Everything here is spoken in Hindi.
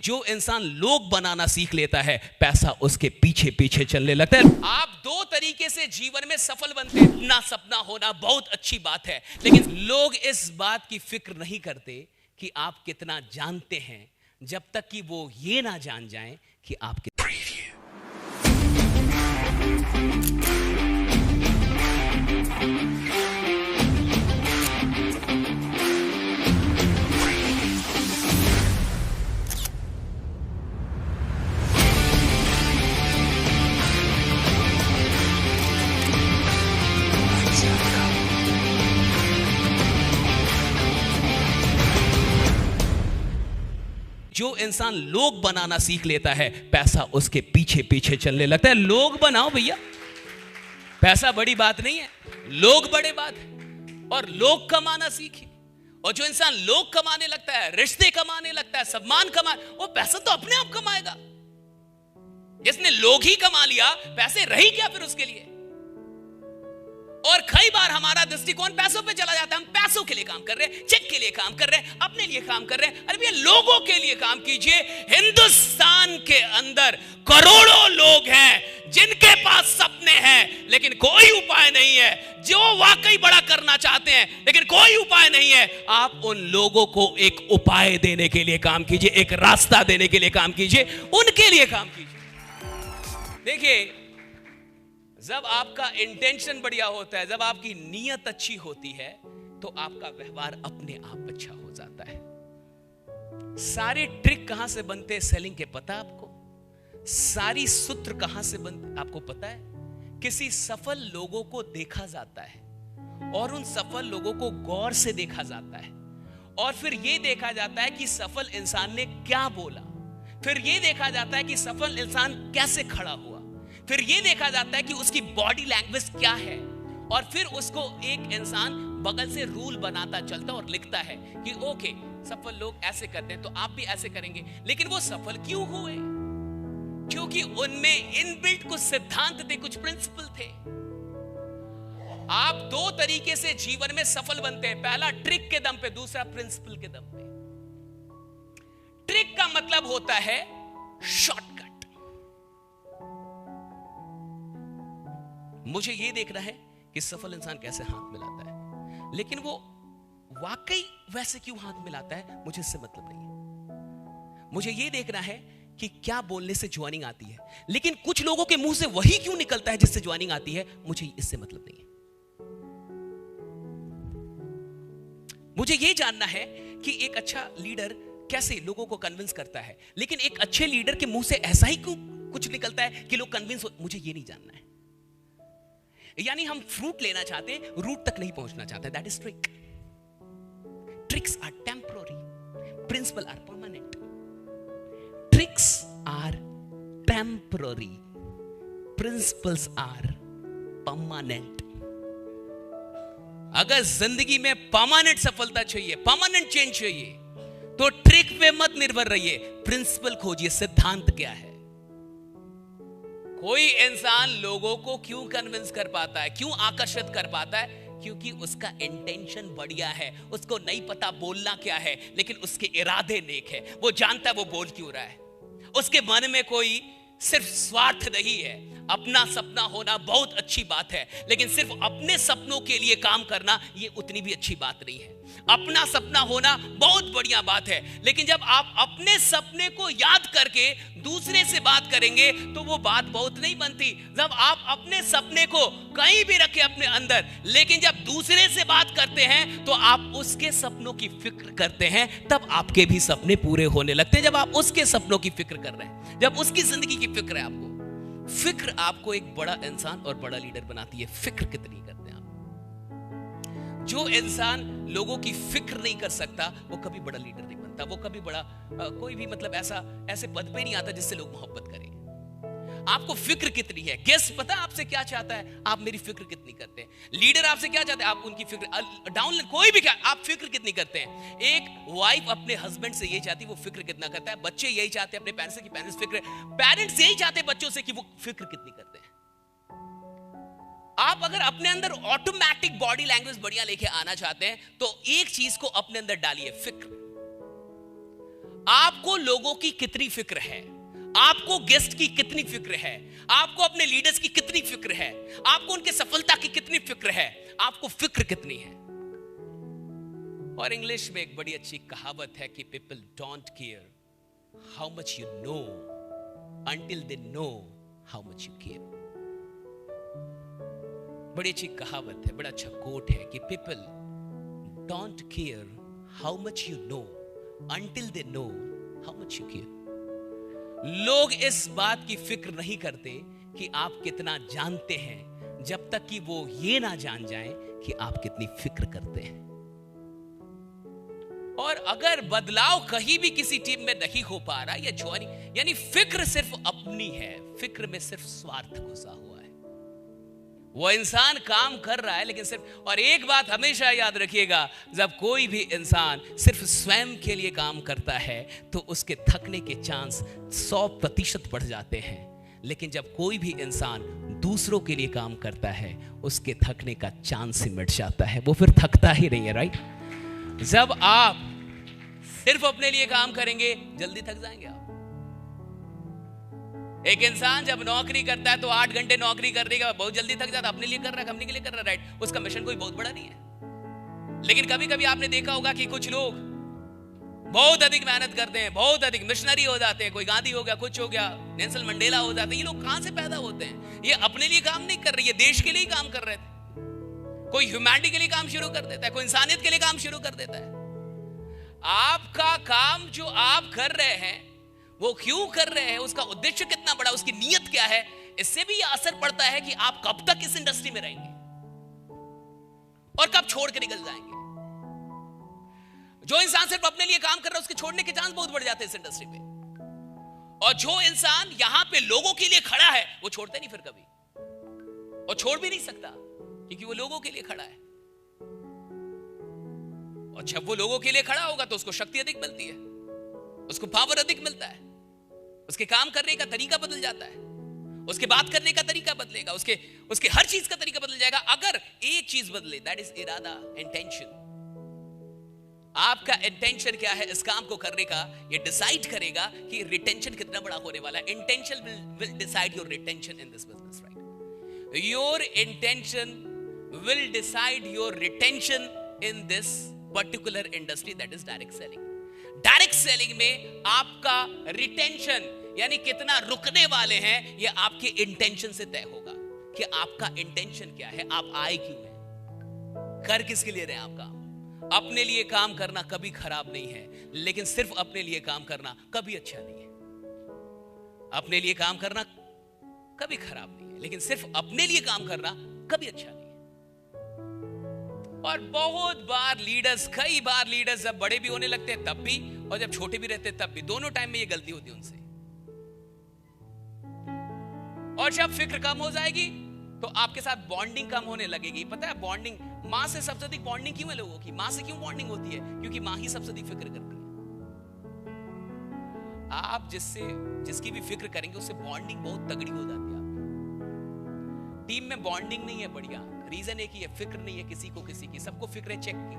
जो इंसान लोग बनाना सीख लेता है, पैसा उसके पीछे पीछे चलने लगता है। आप दो तरीके से जीवन में सफल बनते हैं। अपना सपना होना बहुत अच्छी बात है, लेकिन लोग इस बात की फिक्र नहीं करते कि आप कितना जानते हैं, जब तक कि वो ये ना जान जाएं कि आप कितना। जो इंसान लोग बनाना सीख लेता है, पैसा उसके पीछे पीछे चलने लगता है। लोग बनाओ भैया, पैसा बड़ी बात नहीं है, लोग बड़े बात है। और लोग कमाना सीखिए। और जो इंसान लोग कमाने लगता है, रिश्ते कमाने लगता है, सम्मान वो पैसा तो अपने आप कमाएगा। जिसने लोग ही कमा लिया, पैसे रही क्या फिर उसके लिए। और कई बार हमारा दृष्टिकोण पैसों पे चला जाता है। हम पैसों के लिए काम कर रहे हैं, चेक के लिए काम कर रहे हैं, अपने लिए काम कर रहे हैं। अरे भैया, लोगों के लिए काम कीजिए। हिंदुस्तान के अंदर करोड़ों लोग हैं जिनके पास सपने हैं, लेकिन कोई उपाय नहीं है। जो वाकई बड़ा करना चाहते हैं, लेकिन कोई उपाय नहीं है। आप उन लोगों को एक उपाय देने के लिए काम कीजिए, एक रास्ता देने के लिए काम कीजिए, उनके लिए काम कीजिए। देखिए, जब आपका इंटेंशन बढ़िया होता है, जब आपकी नीयत अच्छी होती है, तो आपका व्यवहार अपने आप अच्छा हो जाता है। सारे ट्रिक कहां से बनते हैं सेलिंग के, पता आपको? सारी सूत्र कहां से बनते आपको पता है? किसी सफल लोगों को देखा जाता है और उन सफल लोगों को गौर से देखा जाता है, और फिर यह देखा जाता है कि सफल इंसान ने क्या बोला, फिर यह देखा जाता है कि सफल इंसान कैसे खड़ा हुआ, फिर यह देखा जाता है कि उसकी बॉडी लैंग्वेज क्या है, और फिर उसको एक इंसान बगल से रूल बनाता चलता और लिखता है कि ओके, सफल लोग ऐसे करते हैं तो आप भी ऐसे करेंगे। लेकिन वो सफल क्यों हुए? क्योंकि उनमें इनबिल्ट कुछ सिद्धांत थे, कुछ प्रिंसिपल थे। आप दो तरीके से जीवन में सफल बनते हैं। पहला ट्रिक के दम पे, दूसरा प्रिंसिपल के दम पे। ट्रिक का मतलब होता है शॉर्टकट। मुझे यह देखना है कि सफल इंसान कैसे हाथ मिलाता है, लेकिन वो वाकई वैसे क्यों हाथ मिलाता है, मुझे इससे मतलब नहीं है। मुझे यह देखना है कि क्या बोलने से ज्वाइनिंग आती है, लेकिन कुछ लोगों के मुंह से वही क्यों निकलता है जिससे ज्वाइनिंग आती है, मुझे इससे मतलब नहीं है। मुझे यह जानना है कि एक अच्छा लीडर कैसे लोगों को कन्विंस करता है, लेकिन एक अच्छे लीडर के मुंह से ऐसा ही क्यों कुछ निकलता है कि लोग कन्विंस हो, मुझे यह नहीं जानना है। यानी हम फ्रूट लेना चाहते हैं, रूट तक नहीं पहुंचना चाहते। That is trick. Tricks are temporary, principle are permanent. Tricks are temporary, principles are permanent. अगर जिंदगी में परमानेंट सफलता चाहिए, परमानेंट चेंज चाहिए, तो ट्रिक पे मत निर्भर रहिए, प्रिंसिपल खोजिए, सिद्धांत क्या है। कोई इंसान लोगों को क्यों कन्विंस कर पाता है, क्यों आकर्षित कर पाता है? क्योंकि उसका इंटेंशन बढ़िया है। उसको नहीं पता बोलना क्या है, लेकिन उसके इरादे नेक है। वो जानता है वो बोल क्यों रहा है। उसके मन में कोई सिर्फ स्वार्थ नहीं है। अपना सपना होना बहुत अच्छी बात है, लेकिन सिर्फ अपने सपनों के लिए काम करना ये उतनी भी अच्छी बात नहीं है। अपना सपना होना बहुत बढ़िया बात है, लेकिन जब आप अपने सपने को याद करके दूसरे से बात करेंगे तो वो बात बहुत नहीं बनती। जब आप अपने सपने को कहीं भी रखें अपने अंदर, लेकिन जब दूसरे से बात करते हैं तो आप उसके सपनों की फिक्र करते हैं, तब आपके भी सपने पूरे होने लगते हैं। जब आप उसके सपनों की फिक्र कर रहे हैं, जब उसकी जिंदगी की फिक्र है आपको, फिक्र आपको एक बड़ा इंसान और बड़ा लीडर बनाती है। फिक्र कितनी करते हैं आप? जो इंसान लोगों की फिक्र नहीं कर सकता, वो कभी बड़ा लीडर नहीं बनता। वो कभी बड़ा कोई भी मतलब ऐसे पद पे नहीं आता जिससे लोग मोहब्बत करें। आपको फिक्र कितनी है? गेस्ट पता आपसे क्या चाहता है, आप मेरी फिक्र कितनी करते हैं? लीडर आपसे क्या चाहते हैं, आप उनकी फिक्र। डाउन कोई भी क्या, आप फिक्र कितनी करते हैं? एक वाइफ अपने हस्बैंड से यही चाहती है, वो फिक्र कितना करता है। बच्चे यही चाहते हैं अपने पेरेंट्स से कि पेरेंट्स फिक्र, पेरेंट्स यही चाहते हैं बच्चों से कि वो फिक्र कितनी करते हैं। आप अगर अपने अंदर ऑटोमेटिक बॉडी लैंग्वेज बढ़िया लेके आना चाहते हैं, तो एक चीज को अपने अंदर डालिए, फिक्र। आपको लोगों की कितनी फिक्र है, आपको गेस्ट की कितनी फिक्र है, आपको अपने लीडर्स की कितनी फिक्र है, आपको उनके सफलता की कितनी फिक्र है, आपको फिक्र कितनी है। और इंग्लिश में एक बड़ी अच्छी कहावत है कि people don't care how much you know until they know how much you care. बड़ी अच्छी कहावत है, बड़ा अच्छा कोट है कि people don't care how much you know until they know how much you care. लोग इस बात की फिक्र नहीं करते कि आप कितना जानते हैं, जब तक कि वो ये ना जान जाएं कि आप कितनी फिक्र करते हैं। और अगर बदलाव कहीं भी किसी टीम में नहीं हो पा रहा या ज्वाइनिंग, यानी फिक्र सिर्फ अपनी है, फिक्र में सिर्फ स्वार्थ घुसा हुआ है। वो इंसान काम कर रहा है लेकिन सिर्फ, और एक बात हमेशा याद रखिएगा, जब कोई भी इंसान सिर्फ स्वयं के लिए काम करता है तो उसके थकने के चांस 100% बढ़ जाते हैं। लेकिन जब कोई भी इंसान दूसरों के लिए काम करता है उसके थकने का चांस ही मिट जाता है, वो फिर थकता ही नहीं है, राइट। जब आप सिर्फ अपने लिए काम करेंगे जल्दी थक जाएंगे आप। एक इंसान जब नौकरी करता है तो 8 घंटे नौकरी करने का बहुत जल्दी थक जाता है, अपने लिए कर रहा है, कंपनी के लिए कर रहा है, राइट। उसका मिशन कोई बहुत बड़ा नहीं है। लेकिन कभी कभी आपने देखा होगा कि कुछ लोग बहुत अधिक मेहनत करते हैं, बहुत अधिक मिशनरी हो जाते हैं, कोई गांधी हो गया, कुछ हो गया, नेल्सन मंडेला हो जाते हैं। ये लोग कहां से पैदा होते हैं? ये अपने लिए काम नहीं कर रहे, ये देश के लिए ही काम कर रहे थे। कोई ह्यूमैनिटी के लिए काम शुरू कर देता है, कोई इंसानियत के लिए काम शुरू कर देता है। आपका काम जो आप कर रहे हैं वो क्यों कर रहे हैं, उसका उद्देश्य कितना बड़ा, उसकी नीयत क्या है, इससे भी यह असर पड़ता है कि आप कब तक इस इंडस्ट्री में रहेंगे और कब छोड़ के निकल जाएंगे। जो इंसान सिर्फ अपने लिए काम कर रहा है उसके छोड़ने के चांस बहुत बढ़ जाते हैं इस इंडस्ट्री में। और जो इंसान यहां पे लोगों के लिए खड़ा है वो छोड़ते नहीं फिर कभी, और छोड़ भी नहीं सकता क्योंकि वो लोगों के लिए खड़ा है। और जब वो लोगों के लिए खड़ा होगा तो उसको शक्ति अधिक मिलती है, उसको पावर अधिक मिलता है, उसके काम करने का तरीका बदल जाता है, उसके बात करने का तरीका बदलेगा, उसके हर चीज का तरीका बदल जाएगा। अगर एक चीज बदले, दैट इज इरादा, इंटेंशन। आपका इंटेंशन क्या है इस काम को करने का, ये डिसाइड करेगा कि रिटेंशन कितना बड़ा होने वाला है। Intention will decide your retention in this business, right. Your intention will decide your retention in this particular industry, that is direct selling. Direct selling में आपका रिटेंशन यानी कितना रुकने वाले हैं, यह आपके इंटेंशन से तय होगा कि आपका इंटेंशन क्या है, आप आए क्यों हैं, कर किसके लिए रहे हैं आप काम। अपने लिए काम करना कभी खराब नहीं है, लेकिन सिर्फ अपने लिए काम करना कभी अच्छा नहीं है। अपने लिए काम करना कभी खराब नहीं है, लेकिन सिर्फ अपने लिए काम करना कभी अच्छा नहीं है। और बहुत बार लीडर्स, कई बार लीडर्स जब बड़े भी होने लगते हैं तब भी, और जब छोटे भी रहते हैं तब भी, दोनों टाइम में ये गलती होती है उनसे। और जब फिक्र कम हो जाएगी तो आपके साथ बॉन्डिंग कम होने लगेगी। पता है बॉन्डिंग, मां से सबसे अधिक बॉन्डिंग क्यों है लोगों की? मां से क्यों बॉन्डिंग होती है? क्योंकि मां ही सबसे अधिक फिक्र करती है। आप जिसकी भी फिक्र करेंगे उससे बॉन्डिंग बहुत तगड़ी हो जाती है आपकी। टीम में बॉन्डिंग नहीं है बढ़िया, रीजन है कि ये फिक्र नहीं है किसी को किसी की, सबको फिक्र है चेक की।